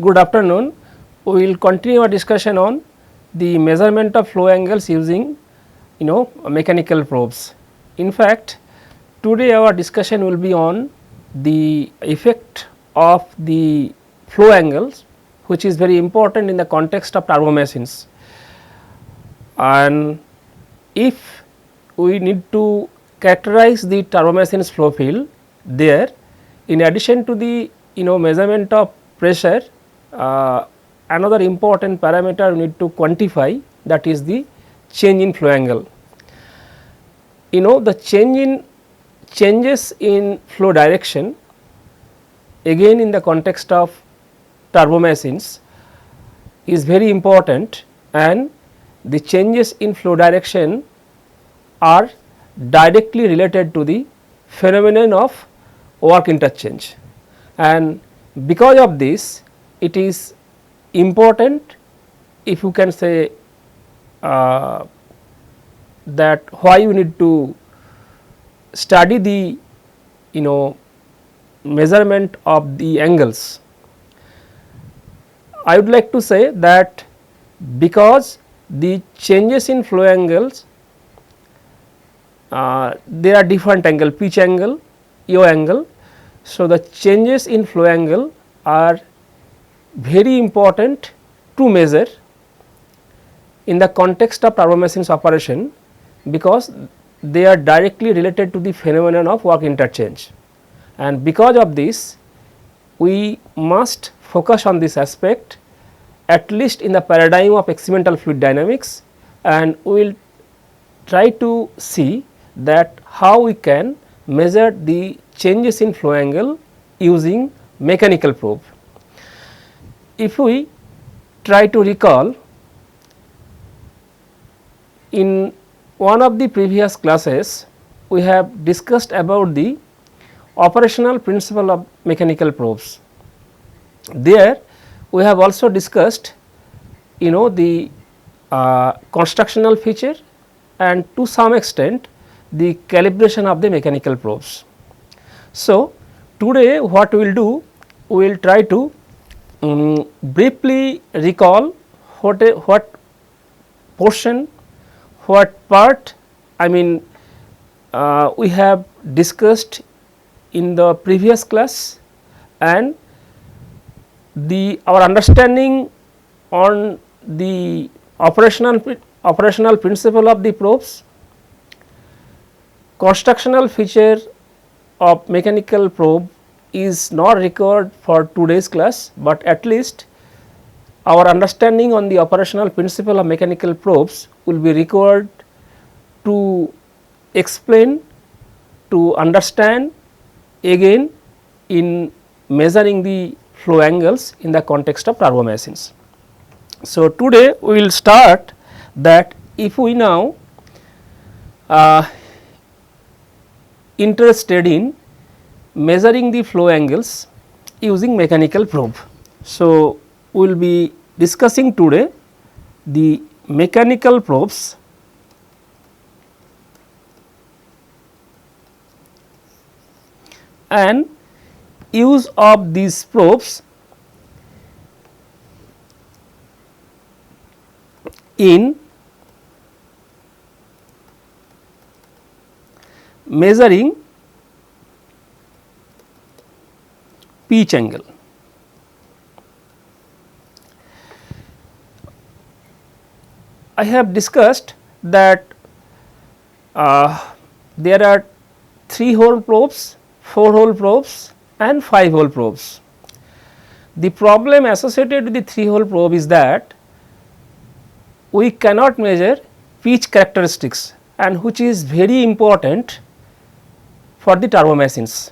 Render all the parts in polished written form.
Good afternoon. We will continue our discussion on the measurement of flow angles using mechanical probes. In fact, today our discussion will be on the effect of the flow angles, which is very important in the context of turbo machines. And if we need to characterize the turbo machine's flow field, there in addition to the measurement of pressure, another important parameter we need to quantify, that is the change in flow angle. The changes in flow direction, again in the context of turbo machines, is very important, and the changes in flow direction are directly related to the phenomenon of work interchange. And because of this, it is important, if you can say, that why you need to study the measurement of the angles. I would like to say that because the changes in flow angles, there are different angle, pitch angle, yaw angle. So, the changes in flow angle are very important to measure in the context of turbo machine's operation, because they are directly related to the phenomenon of work interchange. And because of this, we must focus on this aspect, at least in the paradigm of experimental fluid dynamics, and we will try to see that how we can measure the changes in flow angle using mechanical probe. If we try to recall, in one of the previous classes we have discussed about the operational principle of mechanical probes. There we have also discussed the constructional feature and to some extent the calibration of the mechanical probes. So, today what we will do, we will try to briefly recall what portion, what part we have discussed in the previous class, and our understanding on the operational principle of the probes, constructional feature of mechanical probe is not required for today's class, but at least our understanding on the operational principle of mechanical probes will be required to explain, to understand again in measuring the flow angles in the context of turbo machines. So, today we will start that if we now interested in measuring the flow angles using mechanical probe. So, we will be discussing today the mechanical probes and use of these probes in measuring pitch angle. I have discussed that there are 3-hole probes, 4-hole probes and 5-hole probes. The problem associated with the 3-hole probe is that we cannot measure pitch characteristics, and which is very important for the turbo machines,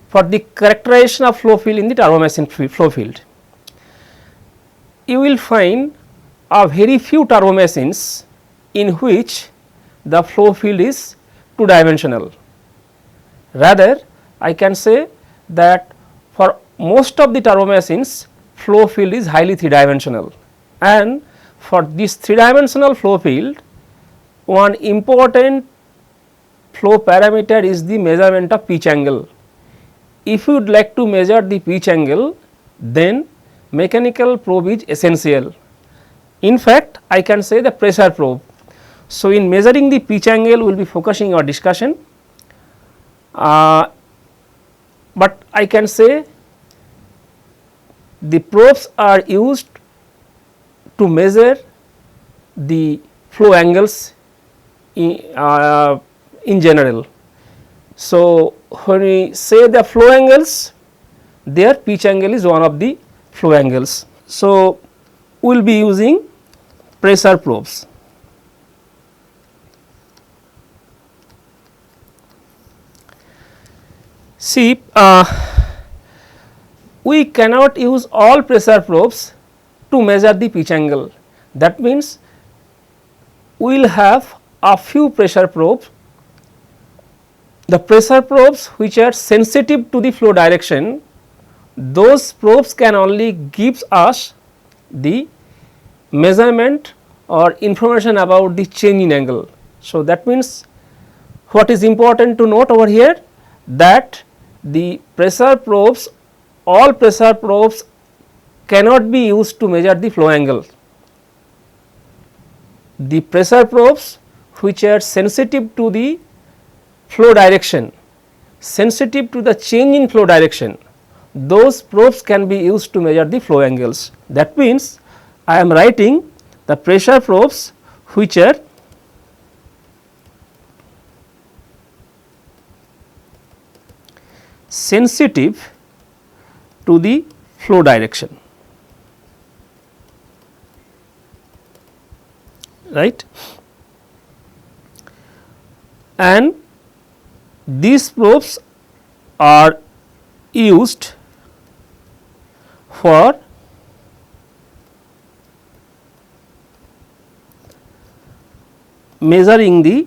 for the characterization of flow field in the turbo machine flow field. You will find a very few turbo machines in which the flow field is 2 dimensional. Rather, I can say that for most of the turbo machines, flow field is highly 3 dimensional, and for this 3 dimensional flow field, one important flow parameter is the measurement of pitch angle. If you would like to measure the pitch angle, then mechanical probe is essential. In fact, I can say the pressure probe. So, in measuring the pitch angle we will be focusing our discussion, but I can say the probes are used to measure the flow angles in general. So, when we say the flow angles, their pitch angle is one of the flow angles. So, we will be using pressure probes. See, we cannot use all pressure probes to measure the pitch angle. That means, we will have a few pressure probes. The pressure probes which are sensitive to the flow direction, those probes can only give us the measurement or information about the change in angle. So, that means, what is important to note over here, that the pressure probes, all pressure probes cannot be used to measure the flow angle. The pressure probes which are sensitive to the flow direction, sensitive to the change in flow direction, those probes can be used to measure the flow angles. That means, I am writing the pressure probes which are sensitive to the flow direction, right, and these probes are used for measuring the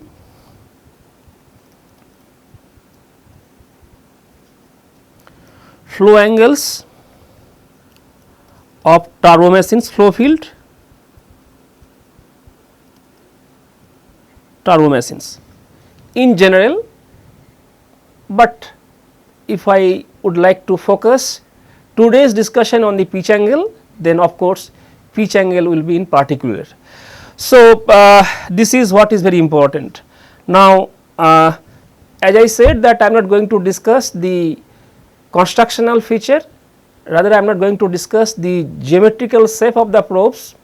flow angles of turbo machine's flow field, turbo machines in general, but if I would like to focus today's discussion on the pitch angle, then of course, pitch angle will be in particular. So, this is what is very important. Now, as I said that I am not going to discuss the constructional feature, rather I am not going to discuss the geometrical shape of the probes,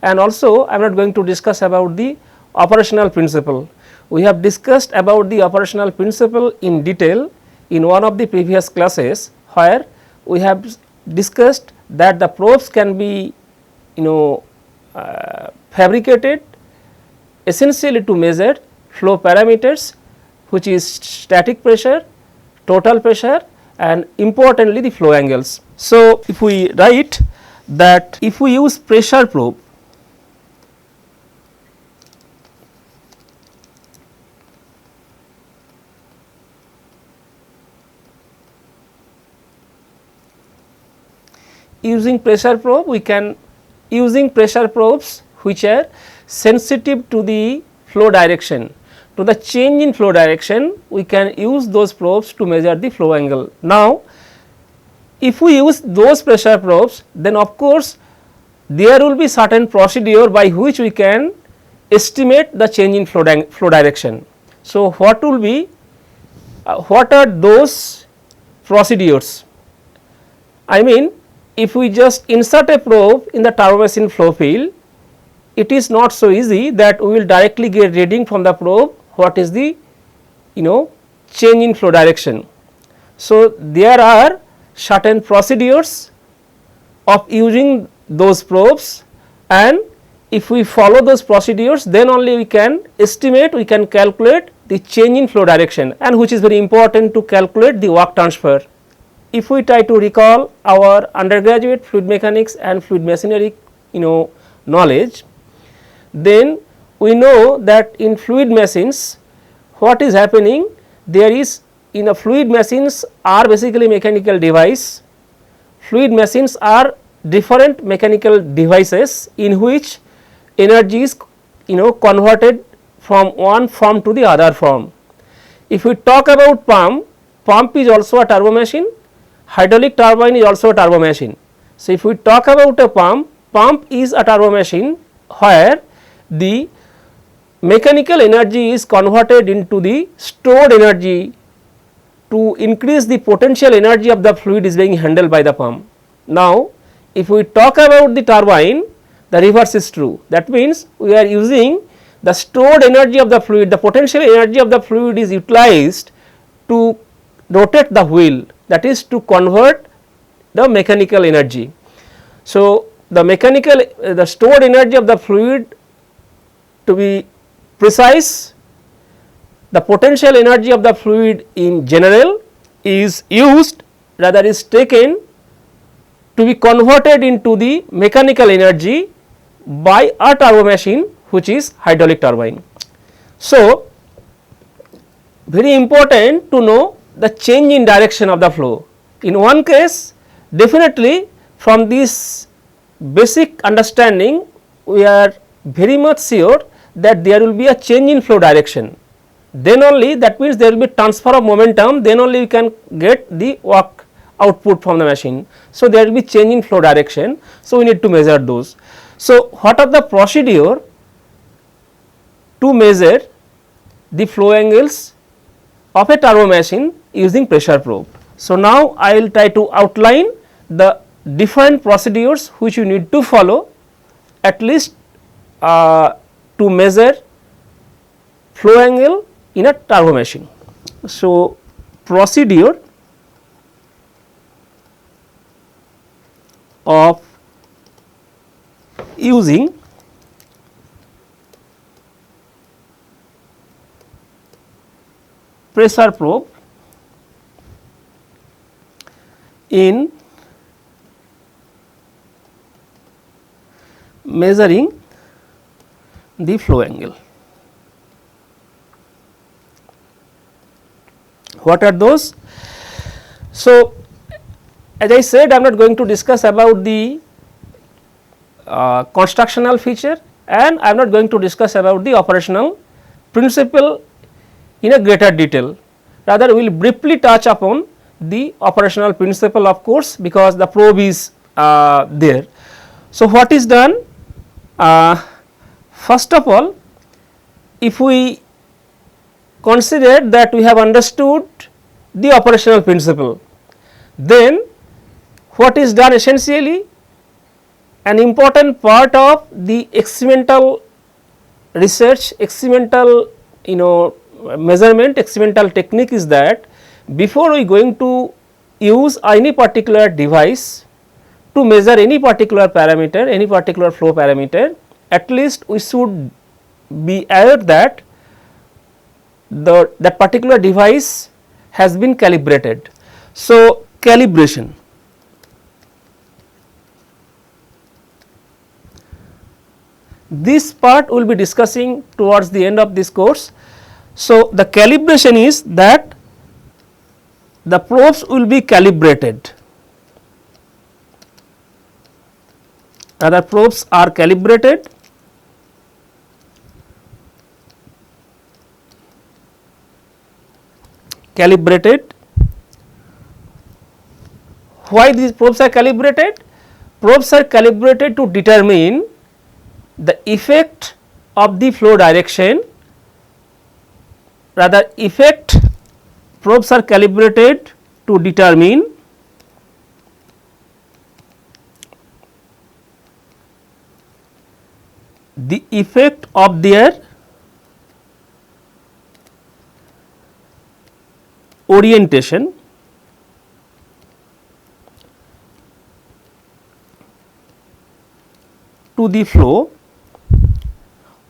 and also I am not going to discuss about the operational principle. We have discussed about the operational principle in detail in one of the previous classes, where we have discussed that the probes can be fabricated essentially to measure flow parameters, which is static pressure, total pressure, and importantly the flow angles. So, if we write that if we use pressure probe, using pressure probe, we can using pressure probes which are sensitive to the flow direction, to the change in flow direction, we can use those probes to measure the flow angle. Now, if we use those pressure probes, then of course, there will be certain procedure by which we can estimate the change in flow direction. So, what will be what are those procedures? I mean, if we just insert a probe in the turbo machine flow field, it is not so easy that we will directly get reading from the probe what is the change in flow direction. So, there are certain procedures of using those probes, and if we follow those procedures, then only we can estimate, we can calculate the change in flow direction, and which is very important to calculate the work transfer. If we try to recall our undergraduate fluid mechanics and fluid machinery knowledge, then we know that in fluid machines what is happening, there is in a fluid machines are basically mechanical device. Fluid machines are different mechanical devices in which energy is converted from one form to the other form. If we talk about pump is also a turbo machine, hydraulic turbine is also a turbo machine. So, if we talk about a pump, pump is a turbo machine where the mechanical energy is converted into the stored energy to increase the potential energy of the fluid is being handled by the pump. Now, if we talk about the turbine, the reverse is true. That means, we are using the stored energy of the fluid, the potential energy of the fluid is utilized to rotate the wheel, that is to convert the mechanical energy. So, the stored energy of the fluid, to be precise, the potential energy of the fluid in general is used, rather is taken to be converted into the mechanical energy by a turbo machine, which is hydraulic turbine. So, very important to know the change in direction of the flow. In one case, definitely from this basic understanding, we are very much sure that there will be a change in flow direction. Then only, that means there will be transfer of momentum, then only we can get the work output from the machine. So, there will be change in flow direction. So, we need to measure those. So, what are the procedure to measure the flow angles of a turbo machine using pressure probe? So, now I will try to outline the different procedures which you need to follow at least to measure flow angle in a turbo machine. So, procedure of using pressure probe in measuring the flow angle. What are those? So, as I said, I am not going to discuss about the constructional feature, and I am not going to discuss about the operational principle in a greater detail. Rather, we will briefly touch upon the operational principle, of course, because the probe is there. So, what is done? First of all, if we consider that we have understood the operational principle, then what is done essentially? An important part of the experimental research, experimental measurement, experimental technique is that before we going to use any particular device to measure any particular parameter, any particular flow parameter, at least we should be aware that that particular device has been calibrated. So, calibration. This part we will be discussing towards the end of this course. So, the calibration is that the probes will be calibrated. Other probes are calibrated Why these probes are calibrated? Probes are calibrated to determine the effect of the flow direction, rather probes are calibrated to determine the effect of their orientation to the flow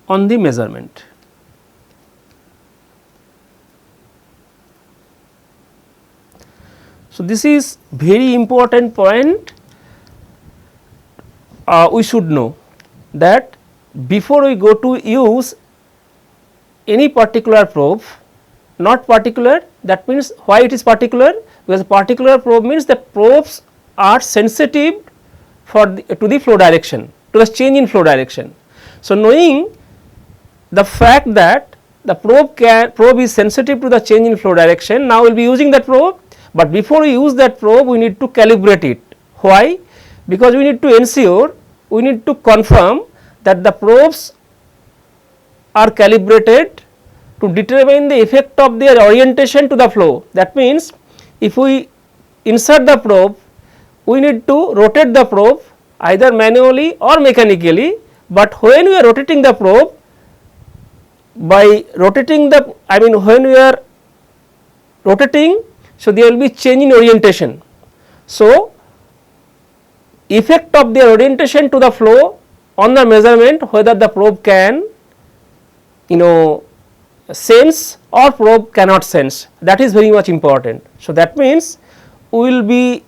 on the measurement. So, this is very important point we should know, that before we go to use any particular probe, not particular, that means why it is particular? Because particular probe means the probes are sensitive to the flow direction, to the change in flow direction. So, knowing the fact that the probe is sensitive to the change in flow direction, now we will be using that probe, but before we use that probe we need to calibrate it. Why? because we need to ensure, we need to confirm that the probes are calibrated to determine the effect of their orientation to the flow. That means, if we insert the probe, we need to rotate the probe either manually or mechanically, but when we are rotating the probe, by rotating the, I mean when we are rotating, so there will be change in orientation. So, effect of their orientation to the flow on the measurement, whether the probe can sense or probe cannot sense, that is very much important. So, that means we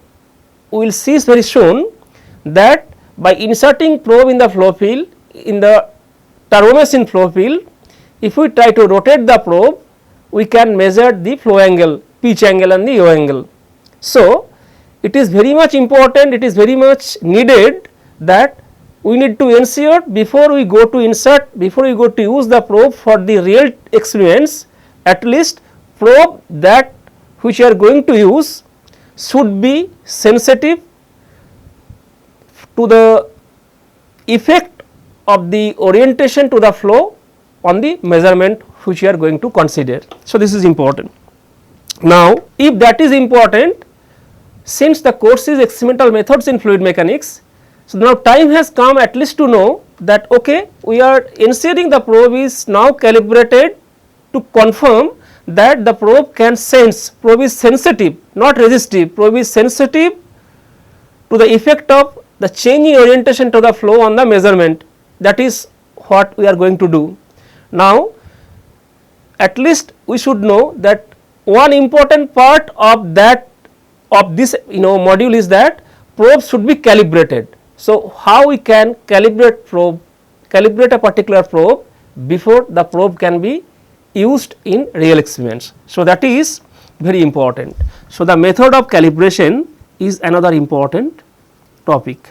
will see very soon that by inserting probe in the flow field, in the turbomachine flow field, if we try to rotate the probe, we can measure the flow angle, pitch angle and the yaw angle. So, it is very much important, it is very much needed that we need to ensure before we go to insert, before we go to use the probe for the real experiments, at least probe that which you are going to use should be sensitive to the effect of the orientation to the flow on the measurement which you are going to consider. So, this is important. Now, if that is important, since the course is experimental methods in fluid mechanics, so now time has come at least to know that okay, we are ensuring the probe is now calibrated to confirm that the probe can sense, probe is sensitive, not resistive, probe is sensitive to the effect of the changing orientation to the flow on the measurement. That is what we are going to do. Now, at least we should know that one important part of that, of this module is that probe should be calibrated. So, how we can calibrate probe, calibrate a particular probe before the probe can be used in real experiments. So, that is very important. So, the method of calibration is another important topic.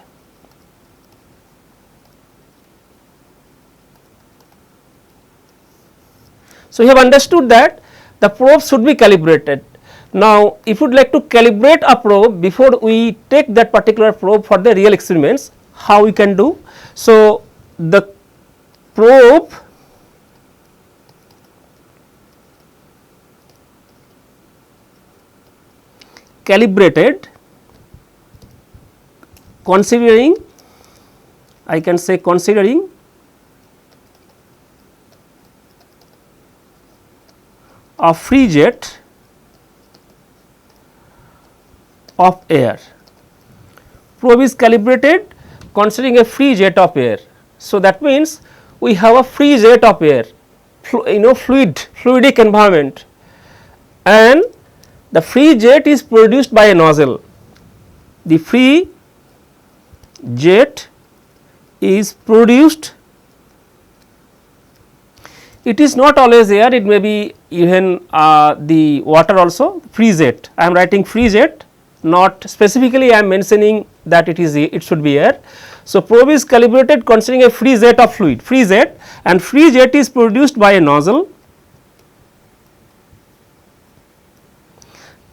So, you have understood that the probe should be calibrated. Now, if you would like to calibrate a probe before we take that particular probe for the real experiments, how we can do? So, the probe calibrated considering, I can say considering a free jet of air. Probe is calibrated considering a free jet of air. So, that means we have a free jet of air, fluidic environment, and the free jet is produced by a nozzle. The free jet is produced, it is not always air, it may be even the water also, free jet. I am writing free jet, not specifically I am mentioning that it should be air. So, probe is calibrated considering a free jet of fluid, free jet, and free jet is produced by a nozzle,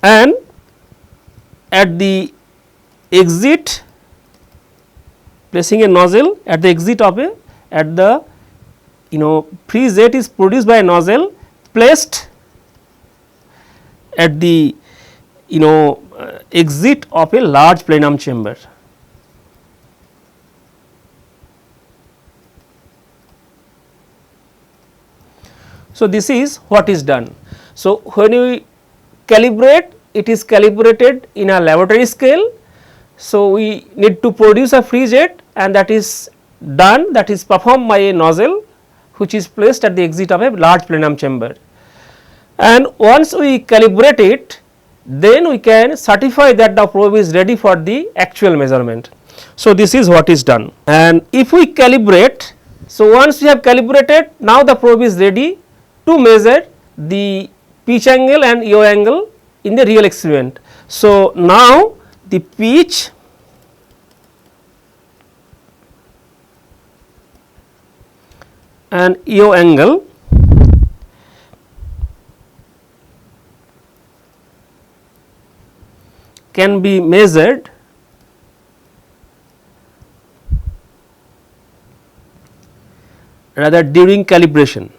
and at the exit, placing a nozzle at the exit of a, at the free jet is produced by a nozzle placed at the exit of a large plenum chamber. So, this is what is done. So, when we calibrate, it is calibrated in a laboratory scale. So, we need to produce a free jet, and that is done, that is performed by a nozzle which is placed at the exit of a large plenum chamber. And once we calibrate it, then we can certify that the probe is ready for the actual measurement. So, this is what is done. And if we calibrate, so once we have calibrated, now the probe is ready to measure the pitch angle and yaw angle in the real experiment. So, now the pitch and yaw angle can be measured rather during calibration.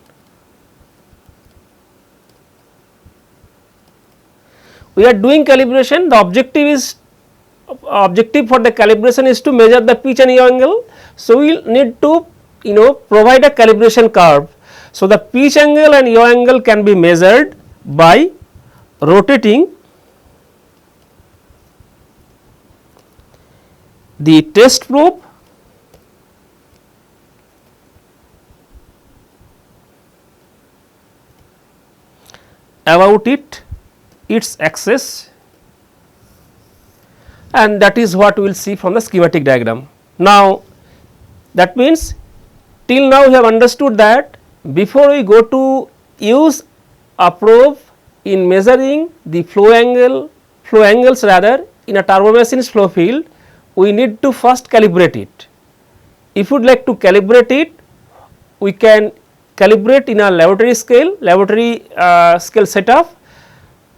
We are doing calibration, the objective for the calibration is to measure the pitch and yaw angle. So, we will need to provide a calibration curve. So, the pitch angle and yaw angle can be measured by rotating the test probe about its axis, and that is what we will see from the schematic diagram. Now, that means till now we have understood that before we go to use a probe in measuring the flow angles rather in a turbomachine's flow field, we need to first calibrate it. If you would like to calibrate it, we can calibrate in a laboratory scale setup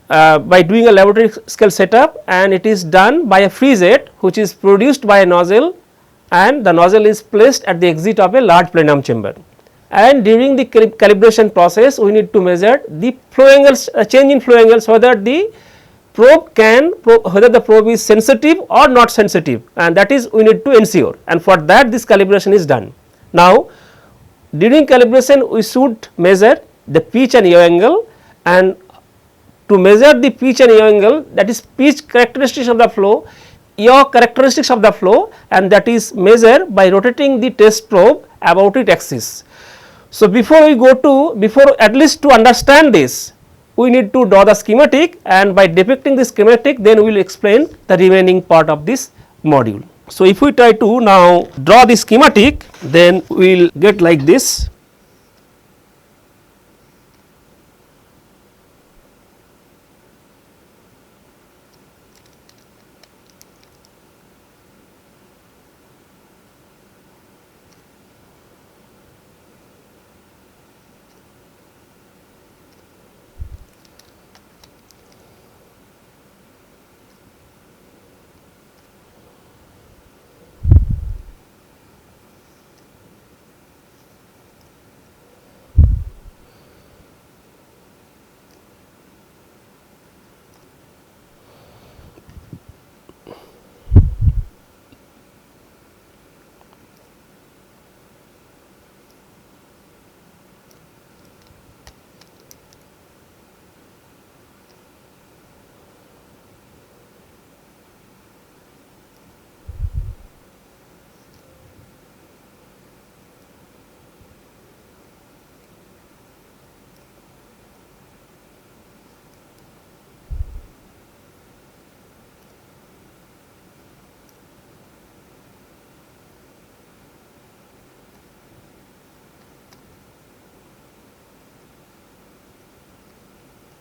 by doing a laboratory scale setup, and it is done by a free jet which is produced by a nozzle, and the nozzle is placed at the exit of a large plenum chamber. And during the calibration process, we need to measure the flow angles, change in flow angles, whether the probe is sensitive or not sensitive, and that is we need to ensure, and for that this calibration is done. Now, during calibration we should measure the pitch and yaw angle, and to measure the pitch and yaw angle, that is pitch characteristics of the flow, yaw characteristics of the flow, and that is measured by rotating the test probe about its axis. So, before at least to understand this, we need to draw the schematic, and by depicting the schematic then we will explain the remaining part of this module. So, if we try to now draw the schematic, then we will get like this.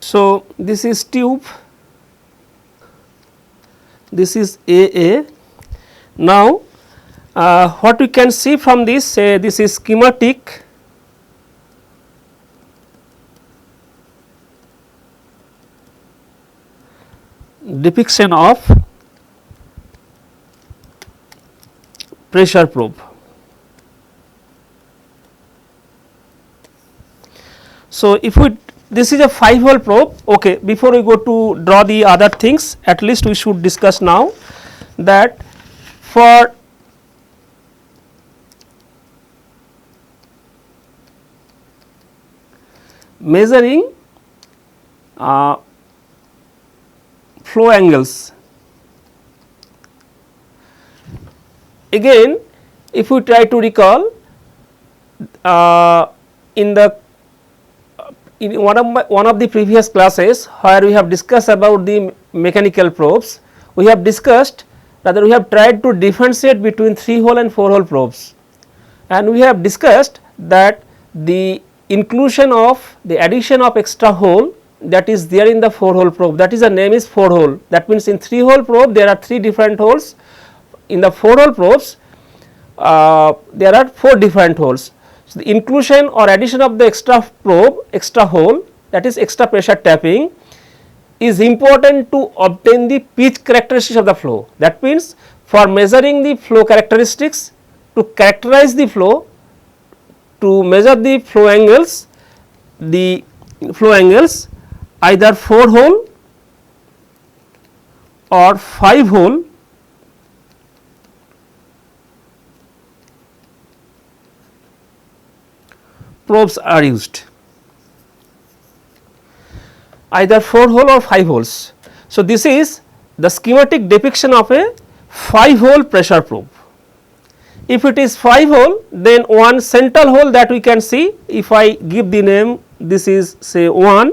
So, this is tube, this is AA. Now, what we can see from this, say this is schematic depiction of pressure probe. So, if we this is a 5-hole probe. Okay, before we go to draw the other things, at least we should discuss now that for measuring flow angles, again if we try to recall in one of the previous classes where we have discussed about the mechanical probes, we have discussed, rather we have tried to differentiate between 3-hole and 4-hole probes, and we have discussed that the inclusion of the addition of extra hole that is there in the 4-hole probe, that is the name is 4-hole. That means in 3-hole probe there are 3 different holes, in the 4-hole probes there are 4 different holes. So, the inclusion or addition of the extra probe, extra hole, that is extra pressure tapping, is important to obtain the pitch characteristics of the flow. That means for measuring the flow characteristics, to characterize the flow, to measure the flow angles either 4 hole or 5 hole probes are used, either 4 hole or 5 holes. So, this is the schematic depiction of a 5 hole pressure probe. If it is 5 hole, then one central hole that we can see, if I give the name, this is say 1,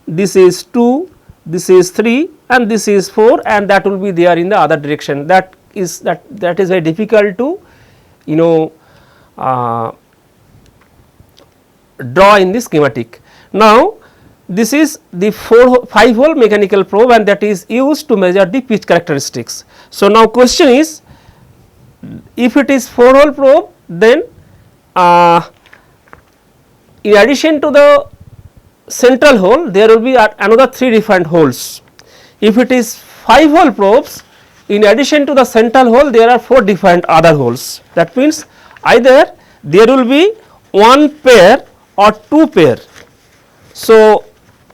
this is 2, this is 3 and this is 4, and that will be there in the other direction. That is very difficult to draw in the schematic. Now, this is the 5 hole mechanical probe and that is used to measure the pitch characteristics. So, now question is, if it is 4 hole probe, then in addition to the central hole there will be another 3 different holes. If it is 5 hole probes, in addition to the central hole there are 4 different other holes. That means either there will be 1 pair or 2 pair. So,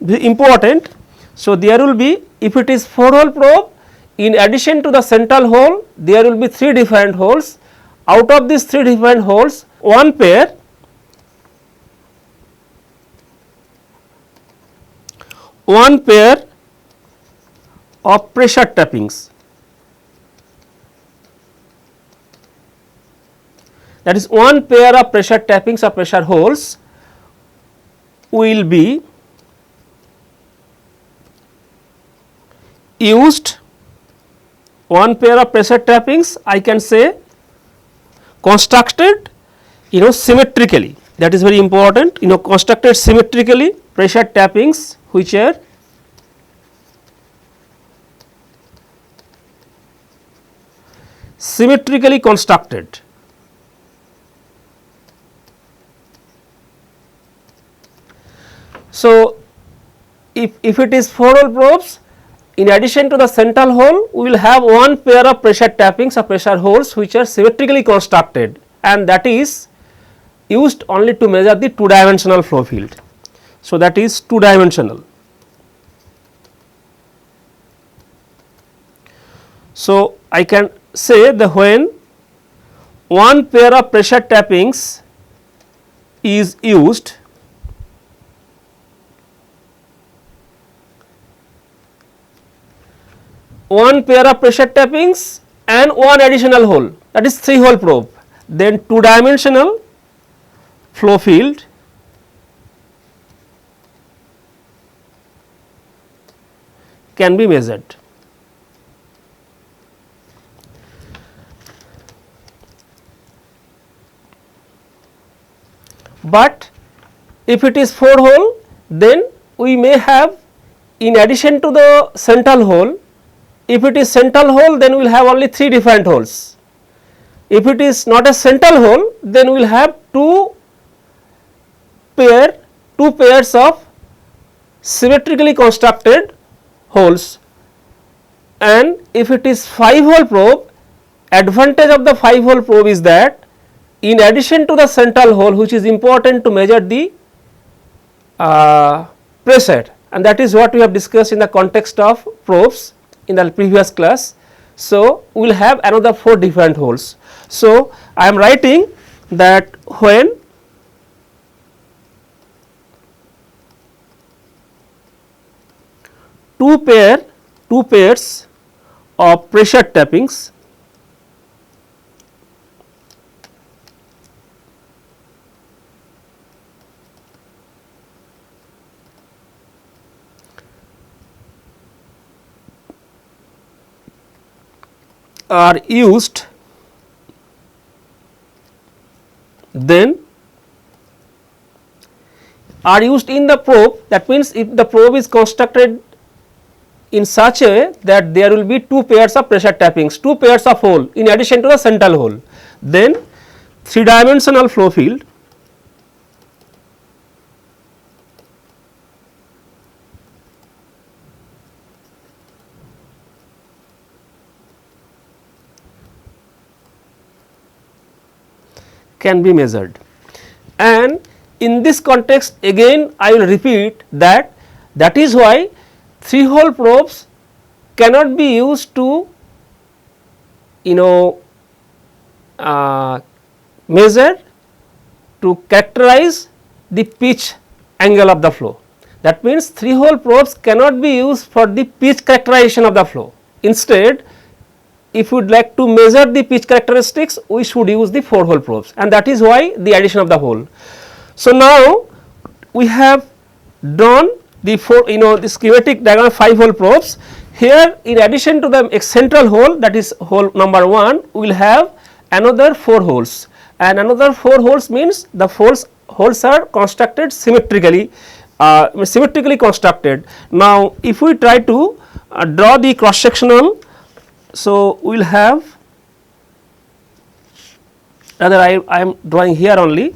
important. So, there will be, if it is 4 hole probe, in addition to the central hole there will be 3 different holes. Out of these 3 different holes, 1 pair of pressure tappings, that is 1 pair of pressure tappings or pressure holes will be used, 1 pair of pressure tappings I can say constructed symmetrically, that is very important, constructed symmetrically, pressure tappings which are symmetrically constructed. So, if it is 4 hole probes, in addition to the central hole we will have 1 pair of pressure tappings or pressure holes which are symmetrically constructed, and that is used only to measure the 2 dimensional flow field. So, that is 2 dimensional. So, I can say that when 1 pair of pressure tappings is used, one pair of pressure tappings and 1 additional hole, that is 3 hole probe, then 2 dimensional flow field can be measured. But if it is 4 hole, then we may have, in addition to the central hole, if it is central hole then we will have only 3 different holes. If it is not a central hole, then we will have 2 pairs of symmetrically constructed holes, and if it is 5 hole probe, advantage of the 5 hole probe is that in addition to the central hole, which is important to measure the pressure, and that is what we have discussed in the context of probes in the previous class. So, we will have another 4 different holes. So, I am writing that when two pairs of pressure tappings are used, then are used in the probe. That means, if the probe is constructed in such a way that there will be 2 pairs of pressure tappings, 2 pairs of hole in addition to the central hole, then 3 dimensional flow field can be measured. and in this context again I will repeat that that is why 3 hole probes cannot be used to measure to characterize the pitch angle of the flow. That means 3 hole probes cannot be used for the pitch characterization of the flow. Instead, if we would like to measure the pitch characteristics, we should use the 4 hole probes, and that is why the addition of the hole. So, now we have drawn the the schematic diagram of 5 hole probes. Here in addition to the central hole, that is hole number 1, we will have another 4 holes, and another 4 holes means the holes are constructed symmetrically constructed. Now, if we try to draw the cross sectional, so we will have, rather I am drawing here only.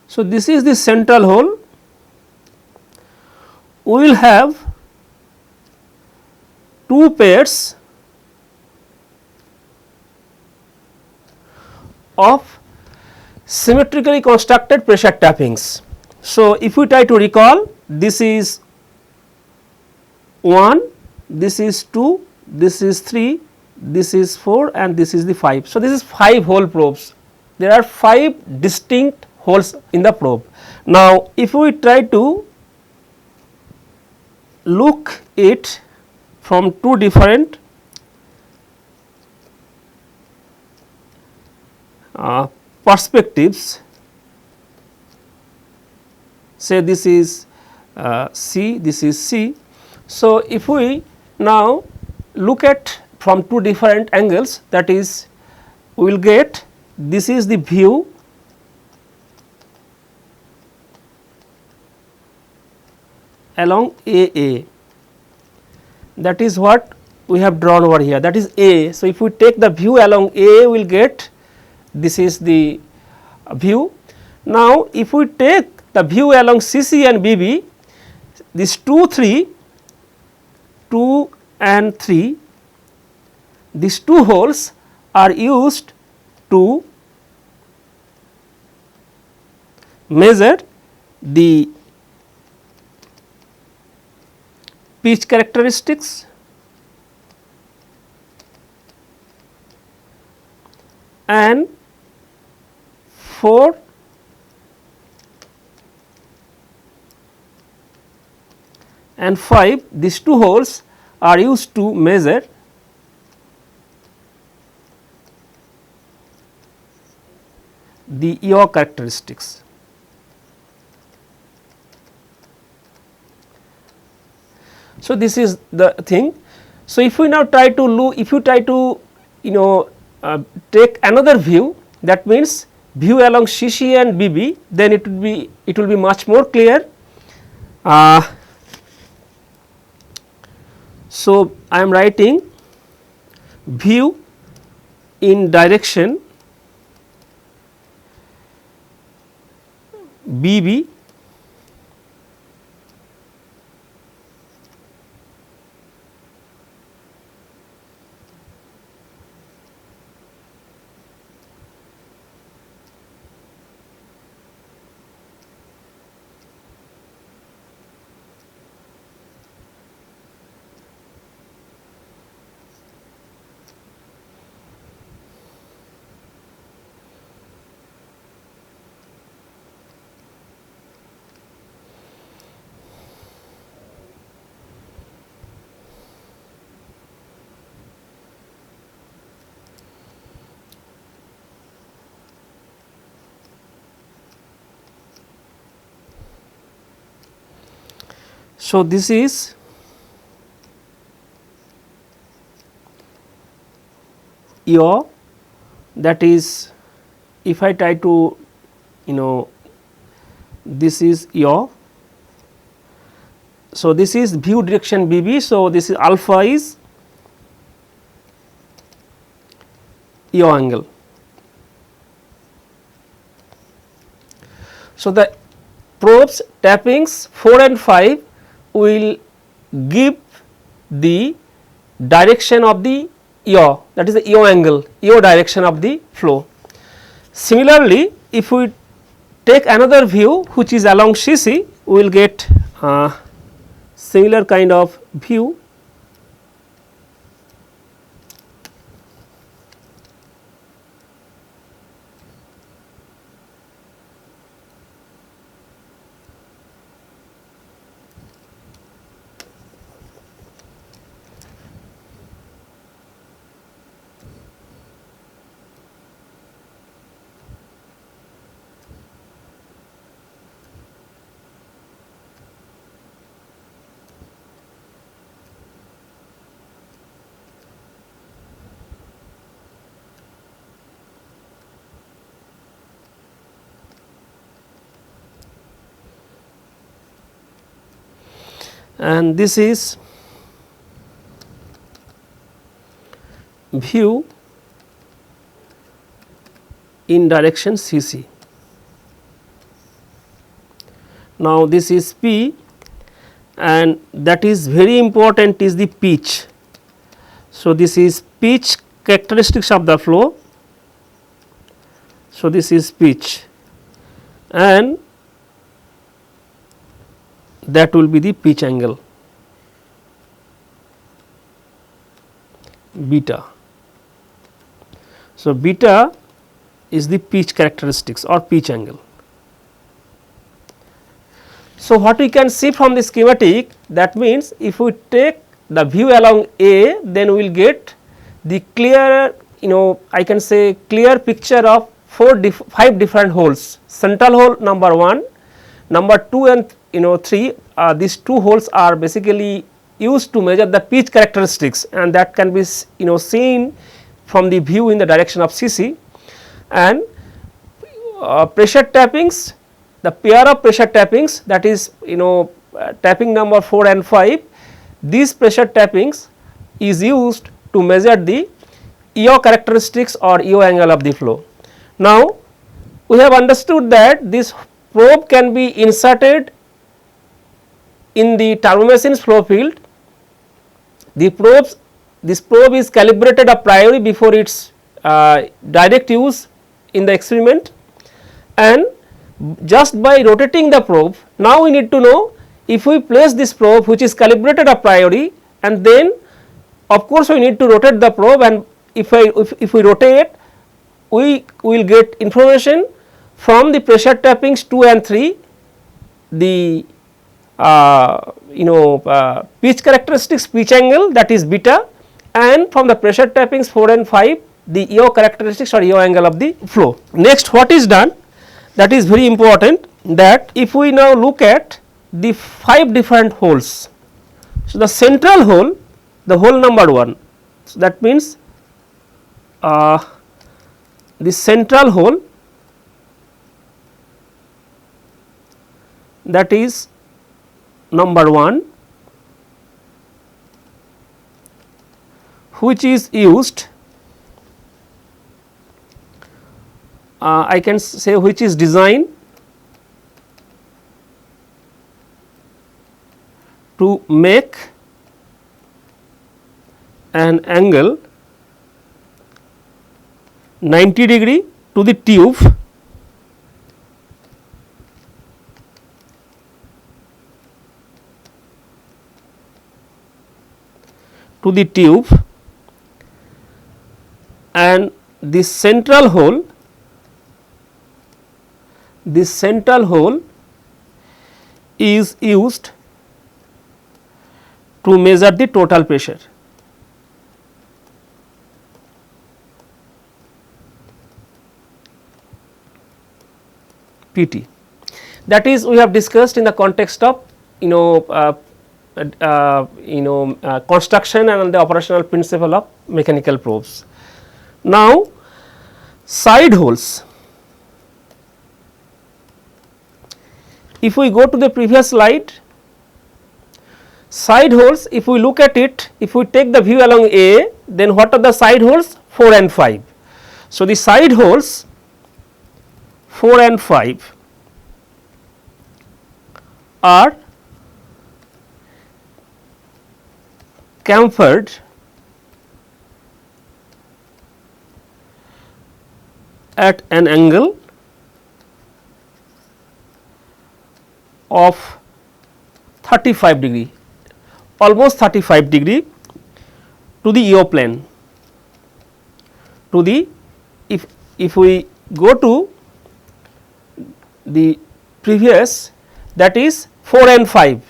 So, this is the central hole. We will have 2 pairs of symmetrically constructed pressure tappings. So, if we try to recall, this is 1, this is 2, this is 3, this is 4 and this is the 5. So, this is 5 hole probes. There are 5 distinct holes in the probe. Now, if we try to look it from 2 different perspectives, say this is C, this is C. So, if we now look at from 2 different angles, that is we will get this is the view along AA, that is what we have drawn over here, that is A. So, if we take the view along A, we will get this is the view. Now, if we take the view along CC and BB, this 2 and 3, these 2 holes are used to measure the pitch characteristics and 4 and 5, these 2 holes are used to measure the yaw characteristics. So, this is the thing. So, if we now try to look, if you try to take another view, that means view along CC and BB, then it will be much more clear. So, I am writing view in direction BB So, this is yaw, that is if I try to this is yaw. So, this is view direction BB. So, this is alpha is yaw angle. So, the probes tappings 4 and 5 will give the direction of the yaw, that is the yaw angle, yaw direction of the flow. Similarly, if we take another view which is along CC, we will get similar kind of view. And this is view in direction CC. Now, this is P, and that is very important is the pitch. So, this is pitch characteristics of the flow. So, this is pitch, and that will be the pitch angle beta. So, beta is the pitch characteristics or pitch angle. So, what we can see from the schematic, that means if we take the view along A, then we will get the clear, I can say clear picture of 5 different holes. Central hole number 1, number 2 and 3, these 2 holes are basically used to measure the pitch characteristics, and that can be seen from the view in the direction of CC. And pressure tappings, the pair of pressure tappings, that is tapping number 4 and 5, these pressure tappings is used to measure the yaw characteristics or yaw angle of the flow. Now, we have understood that this probe can be inserted in the turbomachine's flow field. This probe is calibrated a priori before its direct use in the experiment, and just by rotating the probe, now we need to know if we place this probe which is calibrated a priori, and then of course we need to rotate the probe, and if we rotate, we will get information from the pressure tappings 2 and 3, the pitch characteristics, pitch angle, that is beta, and from the pressure tappings 4 and 5, the yaw characteristics or yaw angle of the flow. Next, what is done, that is very important, that if we now look at the 5 different holes. So, the central hole, the hole number 1, so that means the central hole, that is number 1, which is used, I can say which is designed to make an angle 90 degree to the tube and this central hole is used to measure the total pressure. PT, that is we have discussed in the context of construction and the operational principle of mechanical probes. Now, side holes, if we go to the previous slide, side holes, if we look at it, if we take the view along A, then what are the side holes? 4 and 5. So, the side holes 4 and 5, are chamfered at an angle of 35 degree, almost 35 degree to the EO plane, to the if we go to the previous, that is 4 and 5,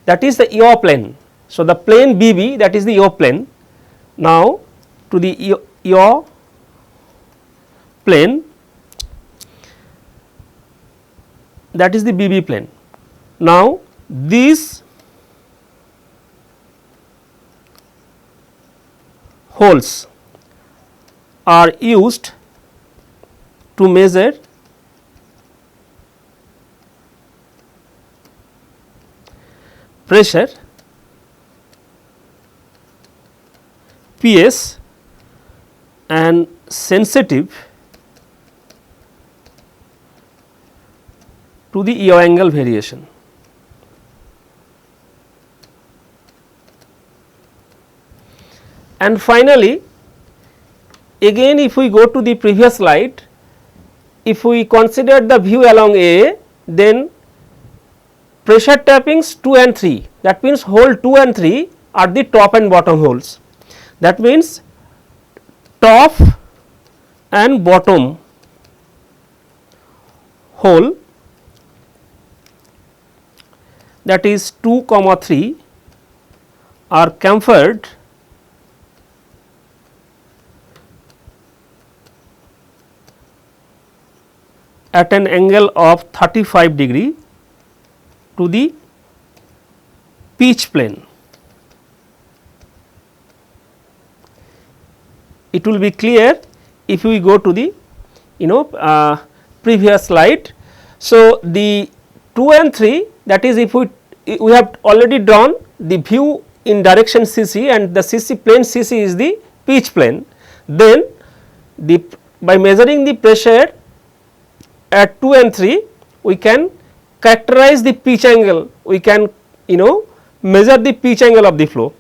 that is the EO plane. So, the plane BB, that is the EO plane. Now, to the EO plane, that is the BB plane. Now, these holes are used to measure pressure, PS, and sensitive to the EO angle variation. And finally, again if we go to the previous slide, if we consider the view along A, then pressure tappings 2 and 3, that means hole 2 and 3 are the top and bottom holes. That means top and bottom hole, that is 2, 3 are chamfered at an angle of 35 degree to the pitch plane. It will be clear if we go to the previous slide. So, the 2 and 3, that is if we have already drawn the view in direction CC, and the CC plane CC is the pitch plane. Then by measuring the pressure at 2 and 3, we can characterize the pitch angle, we can measure the pitch angle of the flow,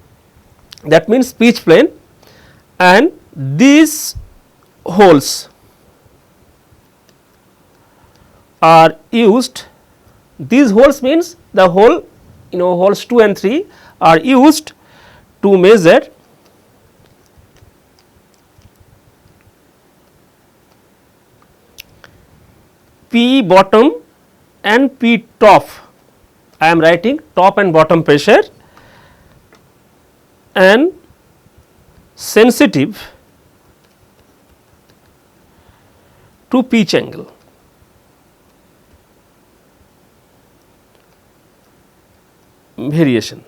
that means pitch plane, and these holes are used, these holes means the hole holes 2 and 3 are used to measure P bottom and P top. I am writing top and bottom pressure and sensitive to pitch angle. Variation.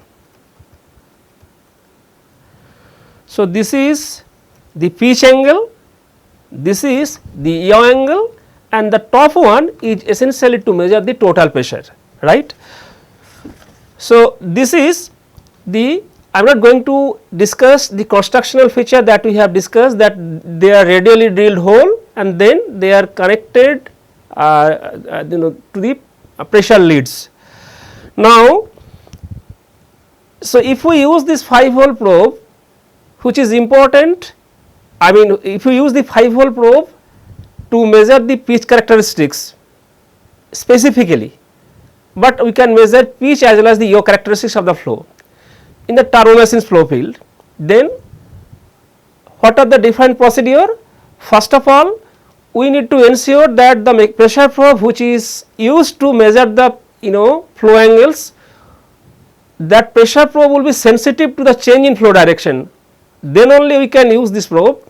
So, this is the pitch angle, this is the yaw angle, and the top one is essentially to measure the total pressure, right. So, this is the, I am not going to discuss the constructional feature that we have discussed, that they are radially drilled hole and then they are connected to the pressure leads. Now, so if we use this 5-hole probe, which is important, I mean if we use the 5-hole probe to measure the pitch characteristics specifically, but we can measure pitch as well as the yaw characteristics of the flow in the turbomachine's flow field. Then what are the different procedure? First of all, we need to ensure that the pressure probe which is used to measure the flow angles, that pressure probe will be sensitive to the change in flow direction, then only we can use this probe.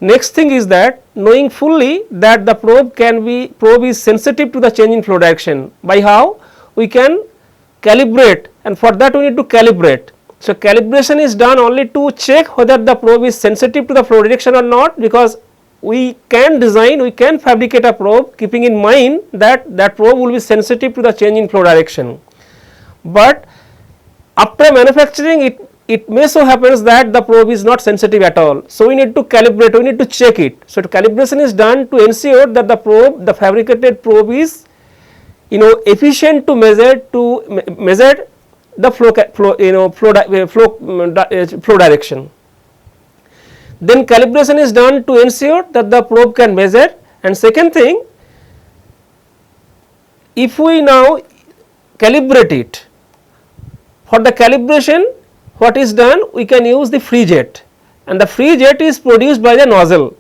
Next thing is that knowing fully that the probe is sensitive to the change in flow direction, by how we can calibrate, and for that we need to calibrate. So, calibration is done only to check whether the probe is sensitive to the flow direction or not, because we can design, we can fabricate a probe keeping in mind that that probe will be sensitive to the change in flow direction. But after manufacturing it may so happens that the probe is not sensitive at all. So, we need to calibrate, we need to check it. So, calibration is done to ensure that the probe, the fabricated probe is efficient to measure the flow direction. Then calibration is done to ensure that the probe can measure. And second thing, if we now calibrate it, for the calibration what is done, we can use the free jet, and the free jet is produced by the nozzle,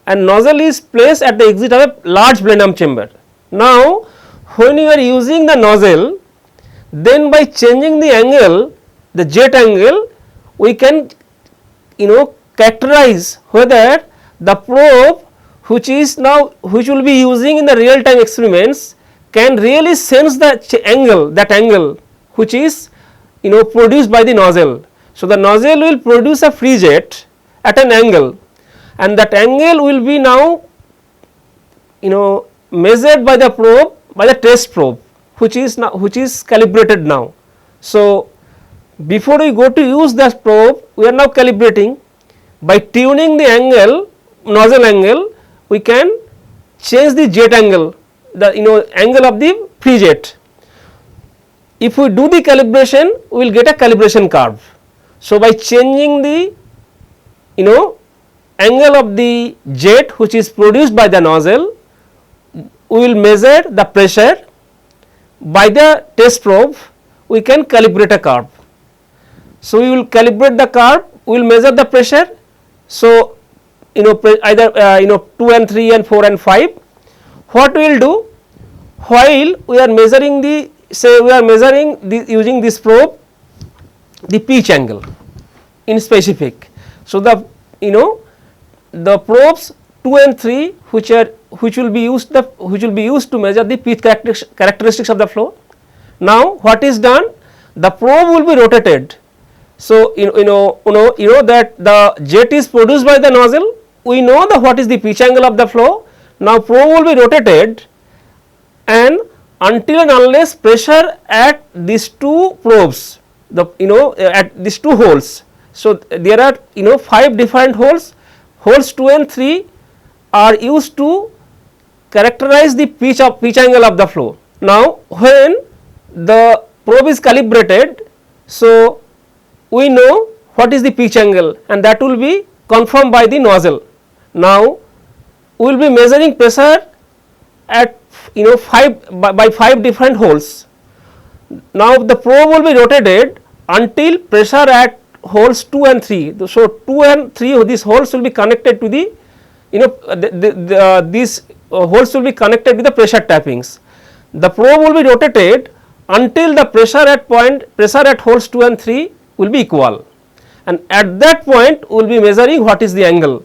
and nozzle is placed at the exit of a large Blenheim chamber. Now when you are using the nozzle, then by changing the angle, the jet angle, we can characterize whether the probe which will be using in the real time experiments can really sense the angle which is produced by the nozzle. So the nozzle will produce a free jet at an angle, and that angle will be now measured by the probe, by the test probe which is calibrated now. So before we go to use that probe, we are now calibrating. By tuning the angle, nozzle angle, we can change the jet angle, the angle of the free jet. If we do the calibration, we will get a calibration curve. So by changing the angle of the jet which is produced by the nozzle, we will measure the pressure. By the test probe, we can calibrate a curve. So we will calibrate the curve, we will measure the pressure. So either 2 and 3 and 4 and 5. What we will do, while we are measuring using this probe the pitch angle in specific. So the probes 2 and 3 which will be used to measure the pitch characteristics of the flow. Now what is done, the probe will be rotated. So you know that the jet is produced by the nozzle, we know what is the pitch angle of the flow. Now probe will be rotated, and until and unless pressure at these two probes, at these two holes. So there are 5 different holes. Holes 2 and 3 are used to characterize the pitch angle of the flow. Now when the probe is calibrated, so we know what is the pitch angle, and that will be confirmed by the nozzle. Now we will be measuring pressure at 5 different holes. Now the probe will be rotated until pressure at holes 2 and 3. So 2 and 3 of these holes will be connected to the these holes will be connected with the pressure tappings. The probe will be rotated until the pressure at holes 2 and 3 will be equal, and at that point we will be measuring what is the angle,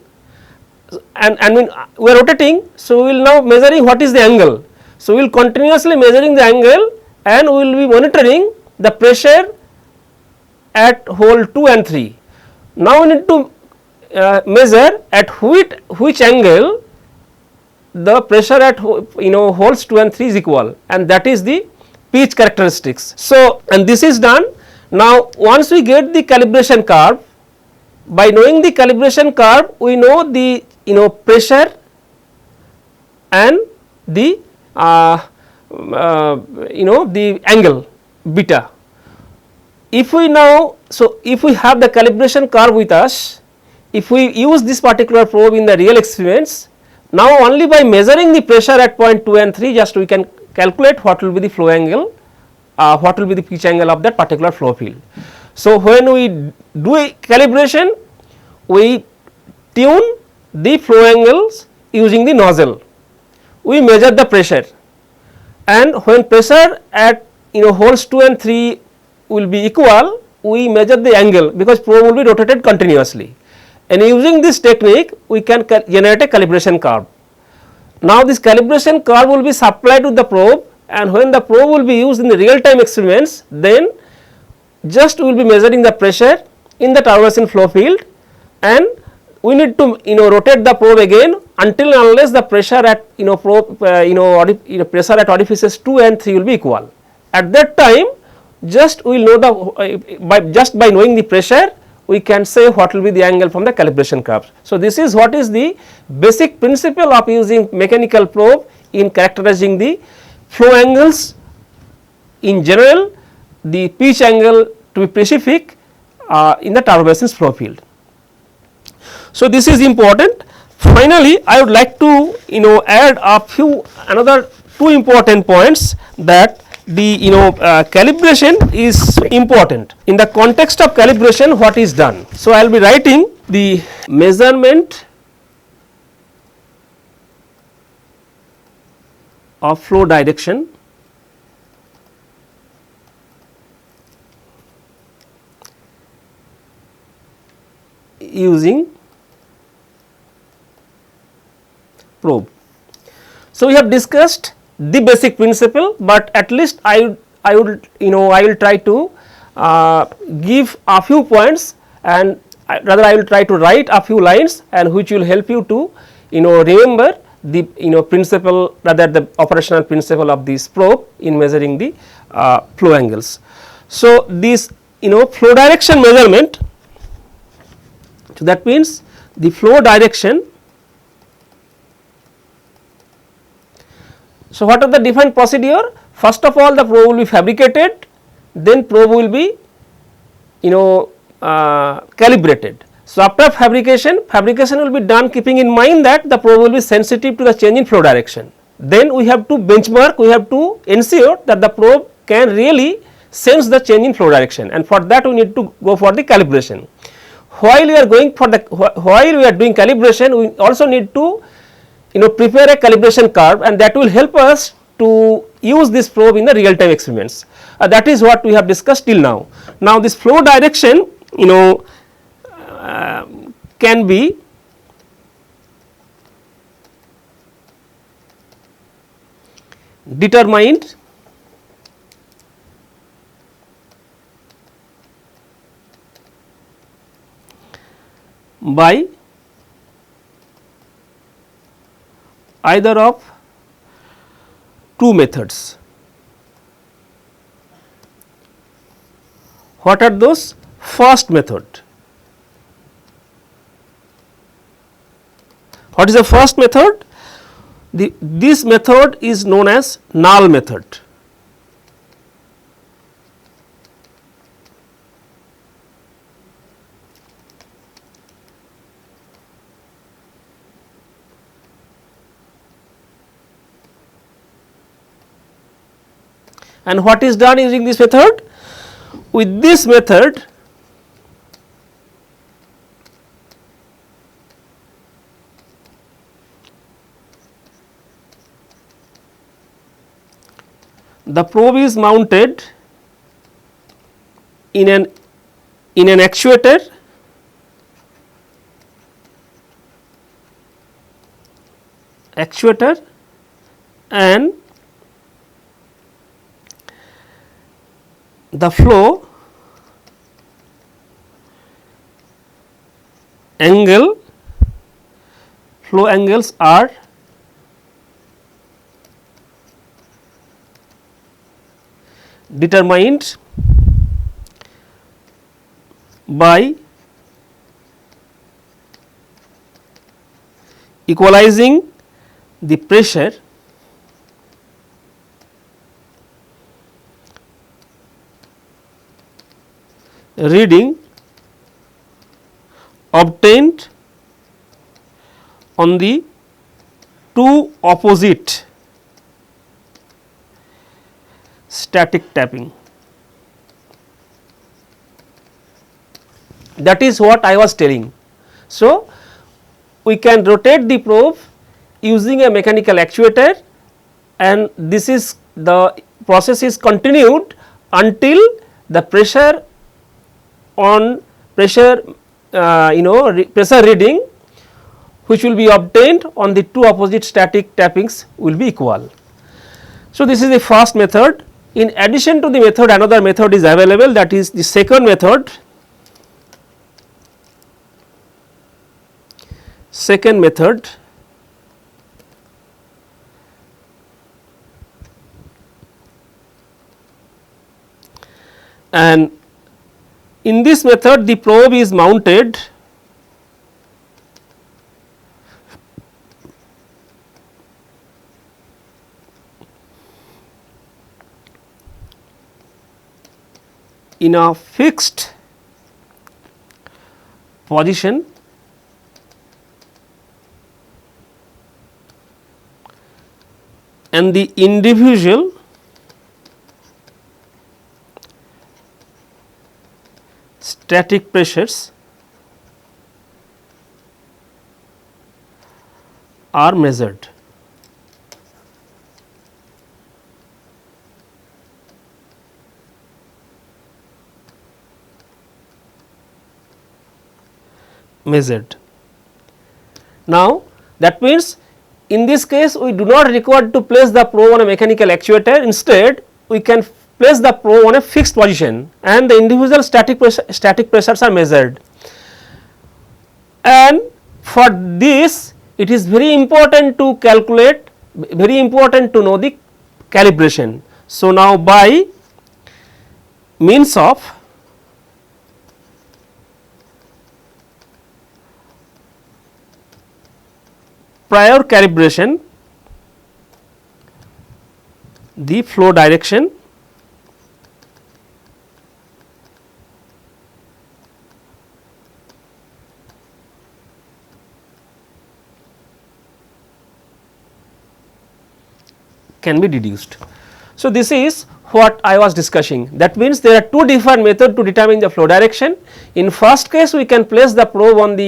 and when we are rotating, so we will now measuring what is the angle. So we will continuously measuring the angle, and we will be monitoring the pressure at hole 2 and 3. Now we need to measure at which angle the pressure at holes 2 and 3 is equal, and that is the pitch characteristics. So and this is done. Now once we get the calibration curve, by knowing the calibration curve, we know the pressure and the the angle beta. If we now, so if we have the calibration curve with us, if we use this particular probe in the real experiments, now only by measuring the pressure at point 2 and 3, just we can calculate what will be the flow angle, what will be the pitch angle of that particular flow field. So when we do a calibration, we tune the flow angles using the nozzle, we measure the pressure, and when pressure at holes 2 and 3 will be equal, we measure the angle, because probe will be rotated continuously, and using this technique we can generate a calibration curve. Now this calibration curve will be supplied to the probe, and when the probe will be used in the real time experiments, then just we will be measuring the pressure in the turbo flow field, and we need to rotate the probe again until and unless the pressure at pressure at orifices 2 and 3 will be equal. At that time, just we will know by knowing the pressure, we can say what will be the angle from the calibration curve. So this is what is the basic principle of using mechanical probe in characterizing the flow angles in general, the pitch angle to be specific in the turbomachine's flow field. So, this is important. Finally, I would like to add a few another two important points, that the calibration is important. In the context of calibration, what is done? So, I will be writing the measurement of flow direction using probe. So, we have discussed the basic principle, but at least I will try to give a few points, and rather I will try to write a few lines, and which will help you to remember the principle, rather the operational principle of this probe in measuring the flow angles. So, this flow direction measurement, so that means the flow direction. So, what are the different procedure? First of all, the probe will be fabricated, then probe will be calibrated. So, after fabrication will be done keeping in mind that the probe will be sensitive to the change in flow direction. Then we have to benchmark, we have to ensure that the probe can really sense the change in flow direction, and for that we need to go for the calibration. While we are doing calibration, we also need to prepare a calibration curve, and that will help us to use this probe in the real time experiments. That is what we have discussed till now. Now, this flow direction can be determined by either of two methods. What are those? First method. What is the first method? This method is known as null method. And what is done using this method? With this method, the probe is mounted in an actuator and the flow angles are determined by equalizing the pressure reading obtained on the two opposite static tapping. That is what I was telling. So, we can rotate the probe using a mechanical actuator, and this is the process is continued until the pressure reading which will be obtained on the two opposite static tappings will be equal. So, this is the first method. In addition to the method, another method is available, that is the second method. And in this method, the probe is mounted in a fixed position and the individual static pressures are measured. Now, that means in this case we do not require to place the probe on a mechanical actuator, instead we can place the probe on a fixed position and the individual static pressures are measured. And for this it is very important to calculate, very important to know the calibration. So, now by means of prior calibration, the flow direction can be deduced. So, this is what I was discussing. That means there are two different methods to determine the flow direction. In first case we can place the probe on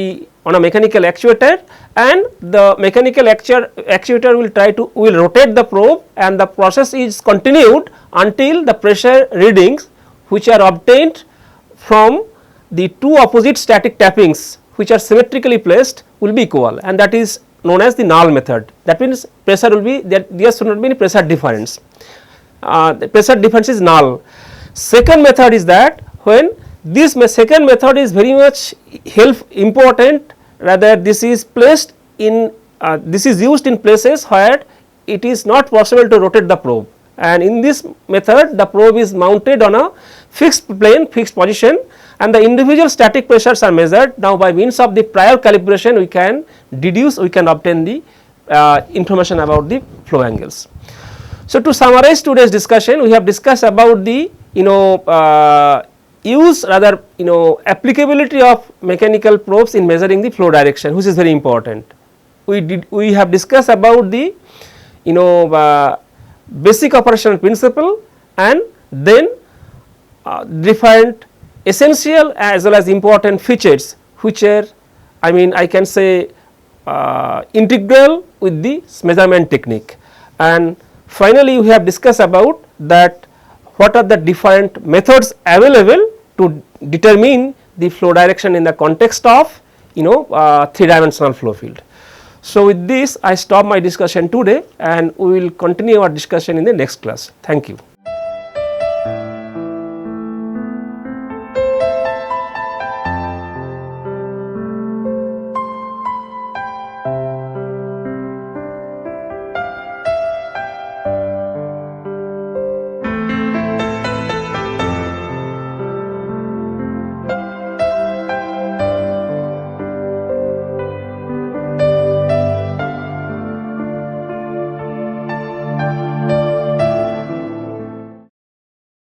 a mechanical actuator, and the mechanical actuator will rotate the probe, and the process is continued until the pressure readings which are obtained from the two opposite static tappings which are symmetrically placed will be equal, and that is known as the null method. That means pressure will be there should not be any pressure difference. The pressure difference is null. Second method is that when this second method is very much important, rather this is placed in this is used in places where it is not possible to rotate the probe, and in this method the probe is mounted on a fixed plane, fixed position, and the individual static pressures are measured. Now, by means of the prior calibration we can deduce, we can obtain the information about the flow angles. So, to summarize today's discussion, we have discussed about the use, rather applicability of mechanical probes in measuring the flow direction, which is very important. We have discussed about the basic operational principle, and then different essential as well as important features which are, I can say integral with the measurement technique. And finally, we have discussed about that what are the different methods available to determine the flow direction in the context of 3-dimensional flow field. So, with this I stop my discussion today, and we will continue our discussion in the next class. Thank you.